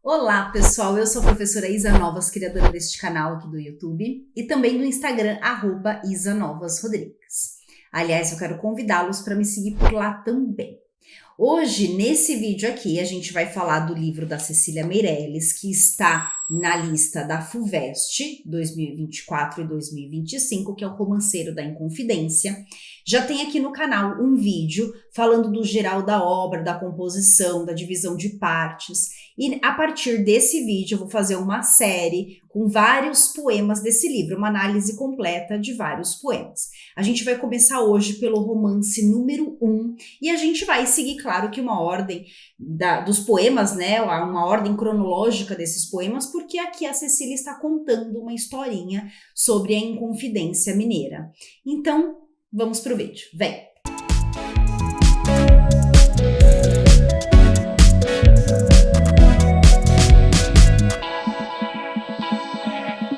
Olá, pessoal! Eu sou a professora Isa Novas, criadora deste canal aqui do YouTube e também do Instagram, @isanovasrodrigues. Aliás, eu quero convidá-los para me seguir por lá também. Hoje, nesse vídeo aqui, a gente vai falar do livro da Cecília Meirelles, que está na lista da FUVEST 2024 e 2025, que é o Romanceiro da Inconfidência. Já tem aqui no canal um vídeo falando do geral da obra, da composição, da divisão de partes. E a partir desse vídeo eu vou fazer uma série com vários poemas desse livro, uma análise completa de vários poemas. A gente vai começar hoje pelo romance número 1 e a gente vai seguir, claro, que uma ordem dos poemas, né, uma ordem cronológica desses poemas, porque aqui a Cecília está contando uma historinha sobre a Inconfidência Mineira. Então, vamos pro vídeo. Vem!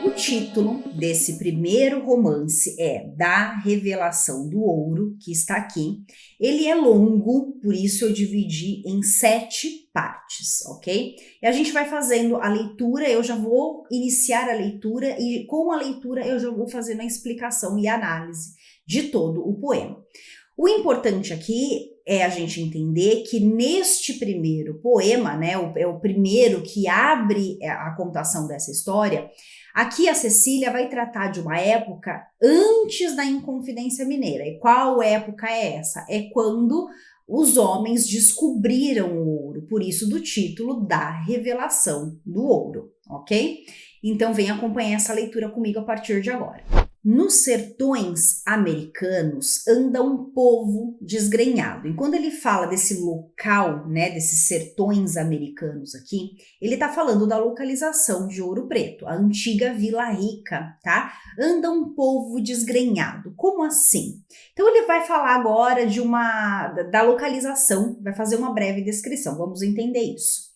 O título desse primeiro romance é Da Revelação do Ouro, que está aqui. Ele é longo, por isso eu dividi em 7 partes, ok? E a gente vai fazendo a leitura, eu já vou iniciar a leitura e com a leitura eu já vou fazendo a explicação e análise de todo o poema. O importante aqui é a gente entender que neste primeiro poema, né, é o primeiro que abre a contação dessa história. Aqui a Cecília vai tratar de uma época antes da Inconfidência Mineira. E qual época é essa? É quando os homens descobriram o ouro, por isso do título Da Revelação do Ouro, ok? Então vem acompanhar essa leitura comigo a partir de agora. Nos sertões americanos anda um povo desgrenhado. E quando ele fala desse local, né, desses sertões americanos aqui, ele tá falando da localização de Ouro Preto, a antiga Vila Rica, tá? Anda um povo desgrenhado. Como assim? Então ele vai falar agora da localização, vai fazer uma breve descrição. Vamos entender isso.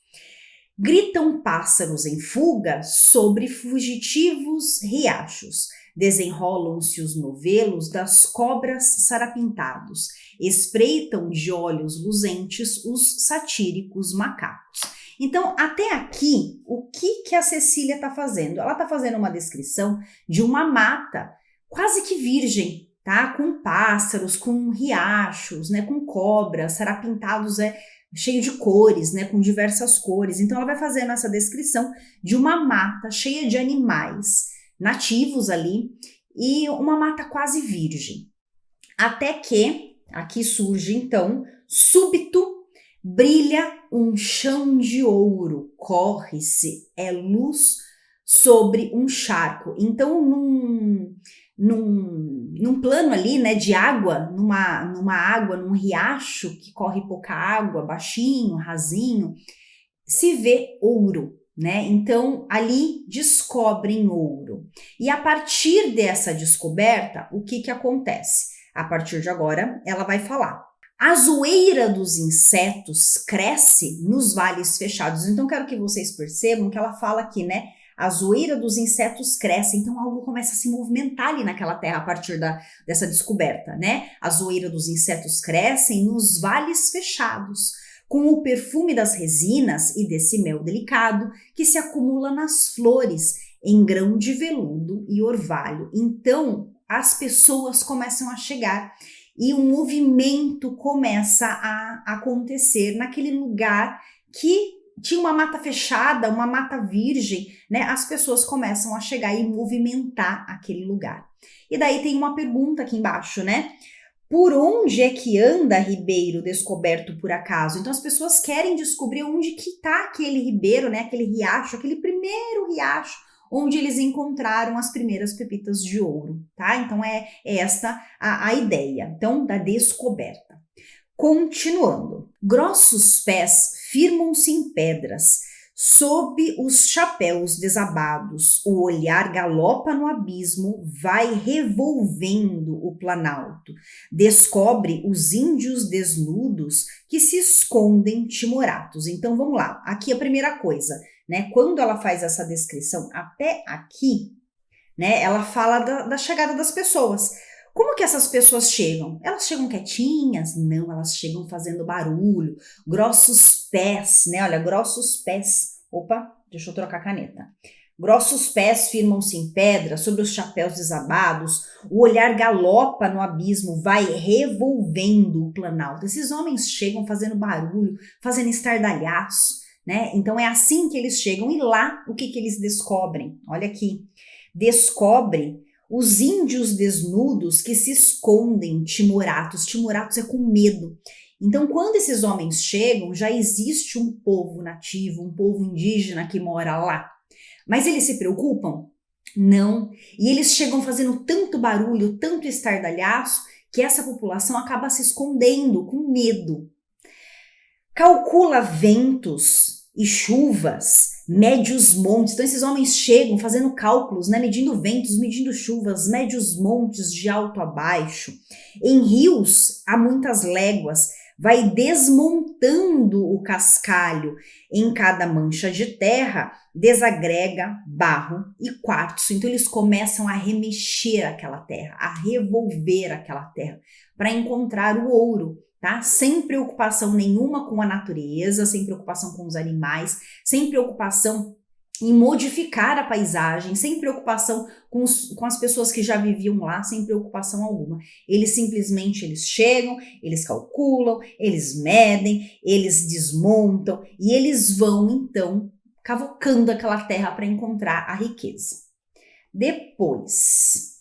Gritam pássaros em fuga sobre fugitivos riachos. Desenrolam-se os novelos das cobras sarapintados, espreitam de olhos luzentes os satíricos macacos. Então, até aqui, o que a Cecília está fazendo? Ela está fazendo uma descrição de uma mata quase que virgem, tá? Com pássaros, com riachos, né? Com cobras, sarapintados, cheio de cores, né? Com diversas cores. Então, ela vai fazendo essa descrição de uma mata cheia de animais nativos ali, e uma mata quase virgem. Até que, aqui surge então, súbito, brilha um chão de ouro, corre-se, é luz sobre um charco. Então, num plano ali, né, de água, numa água, num riacho que corre pouca água, baixinho, rasinho, se vê ouro. Né? Então, ali descobrem ouro. E a partir dessa descoberta, o que acontece? A partir de agora, ela vai falar. A zoeira dos insetos cresce nos vales fechados. Então, quero que vocês percebam que ela fala aqui, né? A zoeira dos insetos cresce. Então, algo começa a se movimentar ali naquela terra a partir dessa descoberta, né? A zoeira dos insetos crescem nos vales fechados, com o perfume das resinas e desse mel delicado que se acumula nas flores em grão de veludo e orvalho. Então, as pessoas começam a chegar e um movimento começa a acontecer naquele lugar que tinha uma mata fechada, uma mata virgem, né? As pessoas começam a chegar e movimentar aquele lugar. E daí tem uma pergunta aqui embaixo, né? Por onde é que anda ribeiro descoberto por acaso? Então as pessoas querem descobrir onde que está aquele ribeiro, né? Aquele riacho, aquele primeiro riacho onde eles encontraram as primeiras pepitas de ouro, tá? Então é esta a ideia, então, da descoberta. Continuando. Grossos pés firmam-se em pedras, sob os chapéus desabados, o olhar galopa no abismo, vai revolvendo o planalto, descobre os índios desnudos que se escondem timoratos. Então vamos lá, aqui a primeira coisa, né? Quando ela faz essa descrição até aqui, né? Ela fala da chegada das pessoas. Como que essas pessoas chegam? Elas chegam quietinhas? Não, elas chegam fazendo barulho, grossos pés, né? Olha, grossos pés, Opa, deixa eu trocar a caneta. Grossos pés firmam-se em pedra sobre os chapéus desabados, o olhar galopa no abismo, vai revolvendo o planalto. Esses homens chegam fazendo barulho, fazendo estardalhaço, né? Então é assim que eles chegam e lá o que eles descobrem? Olha aqui, descobre os índios desnudos que se escondem timoratos. Timoratos é com medo. Então, quando esses homens chegam, já existe um povo nativo, um povo indígena que mora lá. Mas eles se preocupam? Não. E eles chegam fazendo tanto barulho, tanto estardalhaço, que essa população acaba se escondendo com medo. Calcula ventos e chuvas, mede os montes. Então esses homens chegam fazendo cálculos, né, medindo ventos, medindo chuvas, mede os montes de alto a baixo. Em rios há muitas léguas, vai desmontando o cascalho. Em cada mancha de terra desagrega barro e quartzo. Então eles começam a remexer aquela terra, a revolver aquela terra para encontrar o ouro. Tá? Sem preocupação nenhuma com a natureza, sem preocupação com os animais, sem preocupação em modificar a paisagem, sem preocupação com as pessoas que já viviam lá, sem preocupação alguma. Eles chegam, eles calculam, eles medem, eles desmontam e eles vão então cavocando aquela terra para encontrar a riqueza. Depois,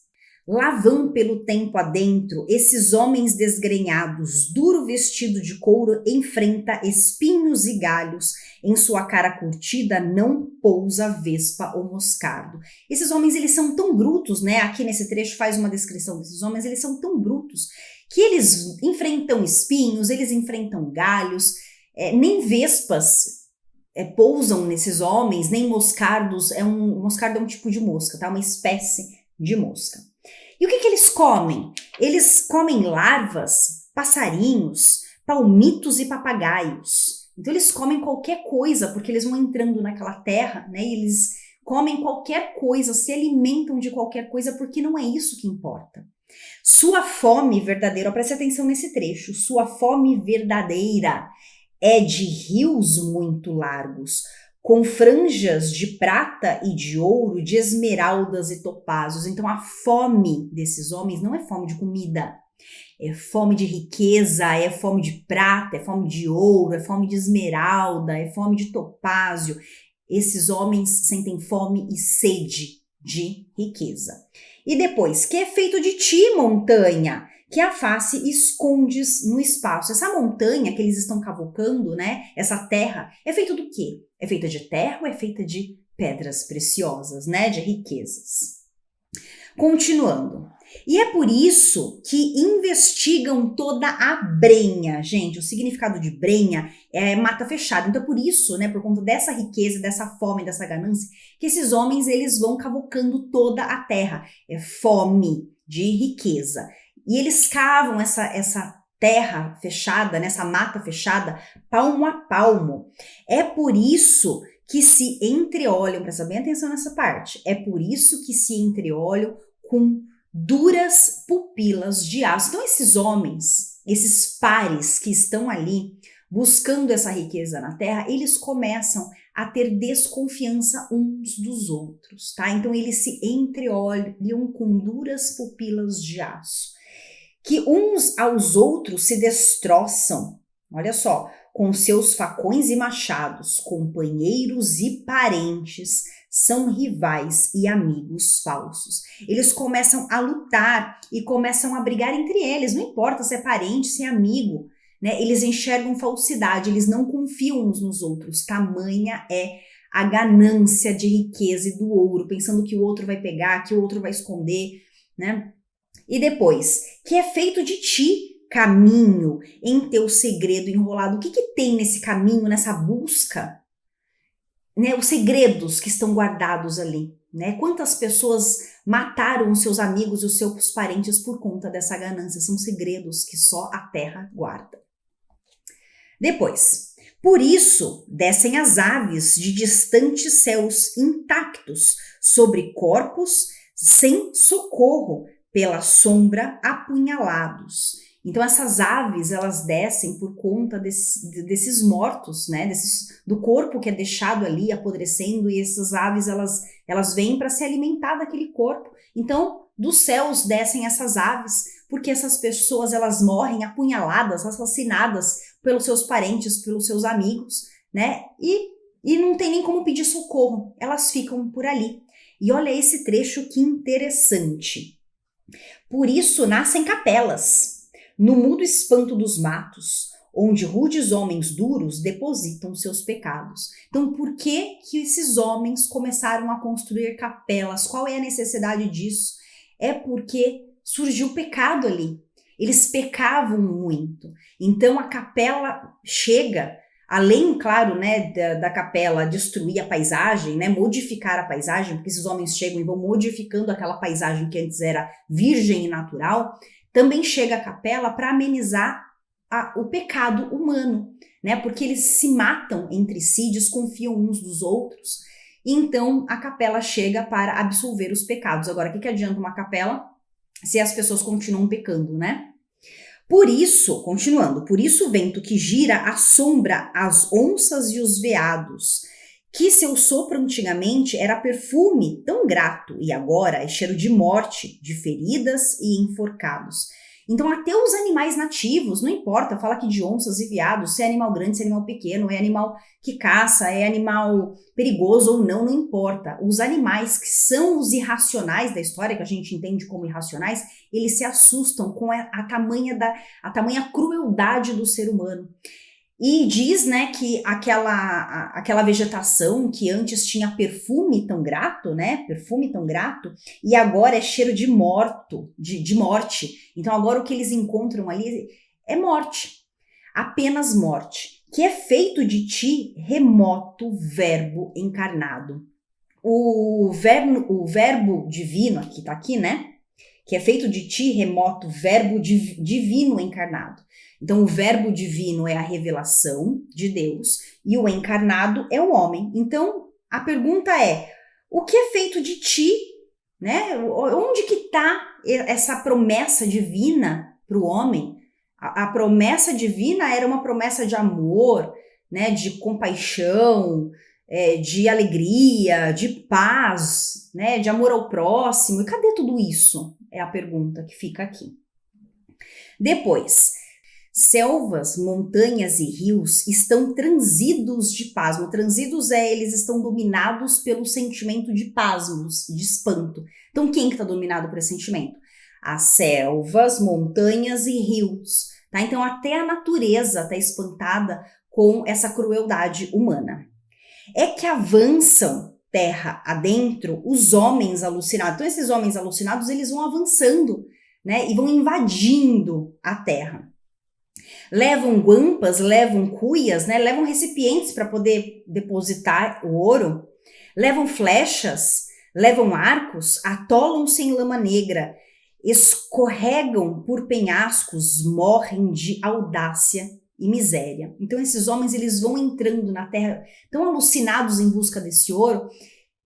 lá vão pelo tempo adentro, esses homens desgrenhados, duro vestido de couro, enfrenta espinhos e galhos, em sua cara curtida não pousa vespa ou moscardo. Esses homens, eles são tão brutos, né? Aqui nesse trecho faz uma descrição desses homens, eles são tão brutos, que eles enfrentam espinhos, eles enfrentam galhos, nem vespas pousam nesses homens, nem moscardos, moscardo é um tipo de mosca, tá? Uma espécie de mosca. E o que eles comem? Eles comem larvas, passarinhos, palmitos e papagaios. Então eles comem qualquer coisa, porque eles vão entrando naquela terra, né? E eles comem qualquer coisa, se alimentam de qualquer coisa, porque não é isso que importa. Sua fome verdadeira, preste atenção nesse trecho, sua fome verdadeira é de rios muito largos, com franjas de prata e de ouro, de esmeraldas e topázos. Então a fome desses homens não é fome de comida, é fome de riqueza, é fome de prata, é fome de ouro, é fome de esmeralda, é fome de topázio. Esses homens sentem fome e sede de riqueza. E depois, que é feito de ti, montanha, que a face escondes no espaço. Essa montanha que eles estão cavocando, né? Essa terra, é feita do quê? É feita de terra ou é feita de pedras preciosas, né? De riquezas. Continuando. E é por isso que investigam toda a brenha. Gente, o significado de brenha é mata fechada. Então, por isso, né, por conta dessa riqueza, dessa fome, dessa ganância, que esses homens, eles vão cavocando toda a terra. É fome de riqueza. E eles cavam essa terra fechada, nessa mata fechada, palmo a palmo. É por isso que se entreolham, presta bem atenção nessa parte, é por isso que se entreolham com duras pupilas de aço. Então esses homens, esses pares que estão ali buscando essa riqueza na terra, eles começam a ter desconfiança uns dos outros, tá? Então eles se entreolham com duras pupilas de aço, que uns aos outros se destroçam, olha só, com seus facões e machados, companheiros e parentes, são rivais e amigos falsos. Eles começam a lutar e começam a brigar entre eles, não importa se é parente, se é amigo, né? Eles enxergam falsidade, eles não confiam uns nos outros, tamanha é a ganância de riqueza e do ouro, pensando que o outro vai pegar, que o outro vai esconder, né? E depois, que é feito de ti, caminho, em teu segredo enrolado. O que tem nesse caminho, nessa busca? Né, os segredos que estão guardados ali. Né? Quantas pessoas mataram os seus amigos e os seus parentes por conta dessa ganância? São segredos que só a terra guarda. Depois, por isso descem as aves de distantes céus intactos, sobre corpos sem socorro, pela sombra apunhalados. Então essas aves, elas descem por conta desses mortos, né, do corpo que é deixado ali apodrecendo, e essas aves, elas vêm para se alimentar daquele corpo. Então, dos céus descem essas aves, porque essas pessoas, elas morrem apunhaladas, assassinadas pelos seus parentes, pelos seus amigos, né, e não tem nem como pedir socorro, elas ficam por ali. E olha esse trecho que interessante. Por isso nascem capelas, no mudo espanto dos matos, onde rudes homens duros depositam seus pecados. Então, por que esses homens começaram a construir capelas? Qual é a necessidade disso? É porque surgiu o pecado ali. Eles pecavam muito. Então, a capela chega, além, claro, né, da capela destruir a paisagem, né, modificar a paisagem, porque esses homens chegam e vão modificando aquela paisagem que antes era virgem e natural, também chega a capela para amenizar o pecado humano, né, porque eles se matam entre si, desconfiam uns dos outros, e então a capela chega para absolver os pecados. Agora, o que adianta uma capela se as pessoas continuam pecando, né? Por isso, continuando, por isso o vento que gira assombra as onças e os veados, que seu sopro antigamente era perfume tão grato e agora é cheiro de morte, de feridas e enforcados. Então até os animais nativos, não importa, fala aqui de onças e veados, se é animal grande, se é animal pequeno, é animal que caça, é animal perigoso ou não, não importa. Os animais que são os irracionais da história, que a gente entende como irracionais, eles se assustam com a tamanha crueldade do ser humano. E diz, né, que aquela vegetação que antes tinha perfume tão grato, né, e agora é cheiro de morte. Então agora o que eles encontram ali é morte, apenas morte, que é feito de ti remoto verbo encarnado. O verbo divino, aqui tá aqui, né, que é feito de ti remoto verbo divino encarnado. Então, o verbo divino é a revelação de Deus e o encarnado é o homem. Então, a pergunta é, o que é feito de ti? Né? Onde que está essa promessa divina para o homem? A promessa divina era uma promessa de amor, né? De compaixão, de alegria, de paz, né? De amor ao próximo. E cadê tudo isso? É a pergunta que fica aqui. Depois, selvas, montanhas e rios estão transidos de pasmo. Transidos eles estão dominados pelo sentimento de pasmos, de espanto. Então, quem que está dominado por esse sentimento? As selvas, montanhas e rios. Tá? Então, até a natureza está espantada com essa crueldade humana. É que avançam terra adentro os homens alucinados. Então, esses homens alucinados, eles vão avançando, né? E vão invadindo a terra. Levam guampas, levam cuias, né? Levam recipientes para poder depositar o ouro, levam flechas, levam arcos, atolam-se em lama negra, escorregam por penhascos, morrem de audácia e miséria. Então esses homens, eles vão entrando na terra, tão alucinados em busca desse ouro,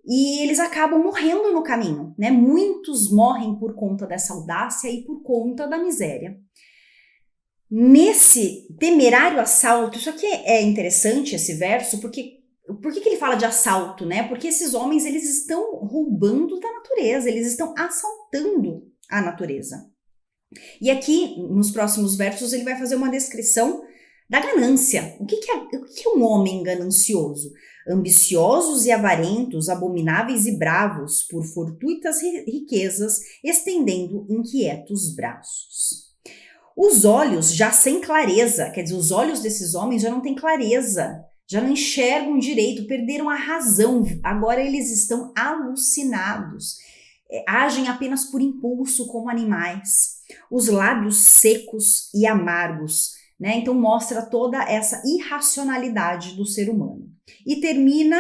e eles acabam morrendo no caminho, né? Muitos morrem por conta dessa audácia e por conta da miséria. Nesse temerário assalto, isso aqui é interessante, esse verso, porque por que ele fala de assalto, né? Porque esses homens, eles estão roubando da natureza, eles estão assaltando a natureza. E aqui, nos próximos versos, ele vai fazer uma descrição da ganância. O que é um homem ganancioso? Ambiciosos e avarentos, abomináveis e bravos, por fortuitas riquezas, estendendo inquietos braços. Os olhos já sem clareza, quer dizer, os olhos desses homens já não têm clareza, já não enxergam direito, perderam a razão, agora eles estão alucinados, agem apenas por impulso como animais. Os lábios secos e amargos, né? Então mostra toda essa irracionalidade do ser humano. E termina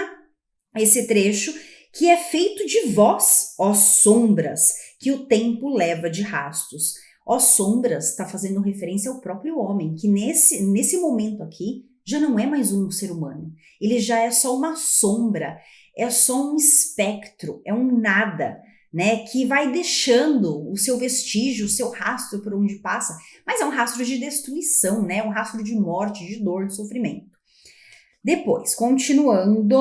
esse trecho que é feito de vós, ó sombras, que o tempo leva de rastos. Ó sombras está fazendo referência ao próprio homem, que nesse momento aqui já não é mais um ser humano. Ele já é só uma sombra, é só um espectro, é um nada, né, que vai deixando o seu vestígio, o seu rastro por onde passa, mas é um rastro de destruição, né, um rastro de morte, de dor, de sofrimento. Depois, continuando,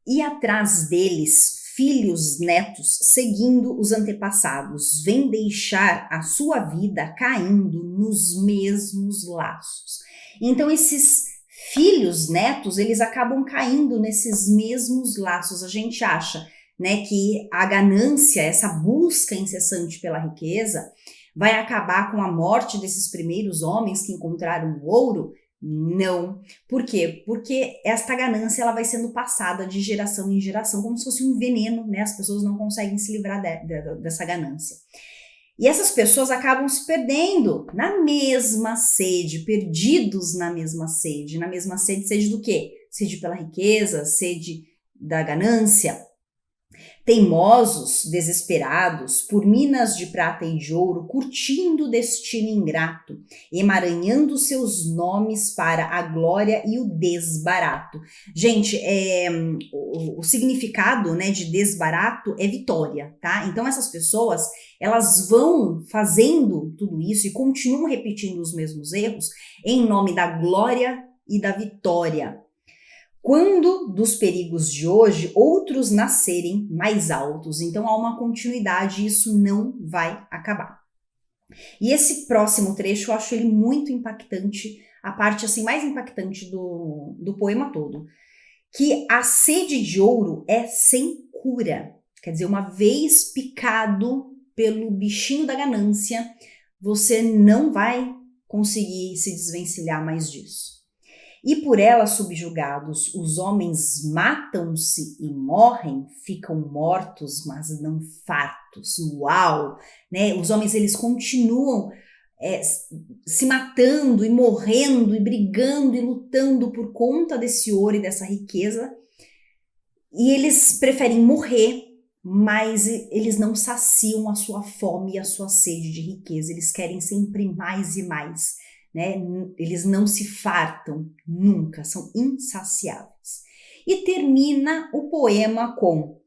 e atrás deles, filhos, netos, seguindo os antepassados, vêm deixar a sua vida caindo nos mesmos laços. Então, esses filhos, netos, eles acabam caindo nesses mesmos laços. A gente acha, né, que a ganância, essa busca incessante pela riqueza, vai acabar com a morte desses primeiros homens que encontraram o ouro. Não. Por quê? Porque esta ganância ela vai sendo passada de geração em geração, como se fosse um veneno, né? As pessoas não conseguem se livrar dessa ganância. E essas pessoas acabam se perdendo na mesma sede, perdidos na mesma sede. Na mesma sede, sede do quê? Sede pela riqueza, sede da ganância. Teimosos, desesperados, por minas de prata e de ouro, curtindo o destino ingrato, emaranhando seus nomes para a glória e o desbarato. Gente, o significado, né, de desbarato é vitória, tá? Então essas pessoas, elas vão fazendo tudo isso e continuam repetindo os mesmos erros em nome da glória e da vitória. Quando dos perigos de hoje outros nascerem mais altos. Então há uma continuidade e isso não vai acabar. E esse próximo trecho eu acho ele muito impactante, a parte assim mais impactante do poema todo. Que a sede de ouro é sem cura. Quer dizer, uma vez picado pelo bichinho da ganância, você não vai conseguir se desvencilhar mais disso. E por ela subjugados, os homens matam-se e morrem, ficam mortos, mas não fartos. Uau! Né? Os homens, eles continuam se matando e morrendo e brigando e lutando por conta desse ouro e dessa riqueza. E eles preferem morrer, mas eles não saciam a sua fome e a sua sede de riqueza. Eles querem sempre mais e mais. Né? Eles não se fartam nunca, são insaciáveis. E termina o poema com: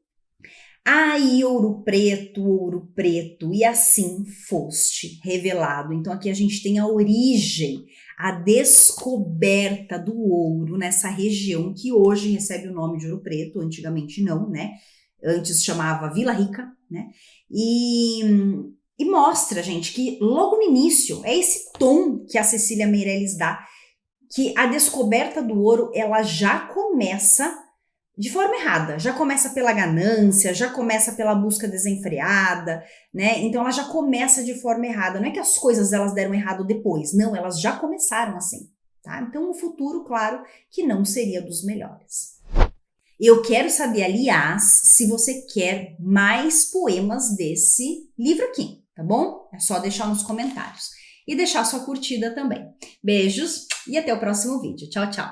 ai, ouro preto, e assim foste revelado. Então aqui a gente tem a origem, a descoberta do ouro nessa região que hoje recebe o nome de Ouro Preto, antigamente não, né? Antes chamava Vila Rica, né? E mostra, gente, que logo no início, é esse tom que a Cecília Meirelles dá, que a descoberta do ouro, ela já começa de forma errada, já começa pela ganância, já começa pela busca desenfreada, né? Então ela já começa de forma errada. Não é que as coisas elas deram errado depois, não, elas já começaram assim, tá? Então o futuro, claro, que não seria dos melhores. Eu quero saber, aliás, se você quer mais poemas desse livro aqui, tá bom? É só deixar nos comentários. E deixar sua curtida também. Beijos e até o próximo vídeo. Tchau, tchau!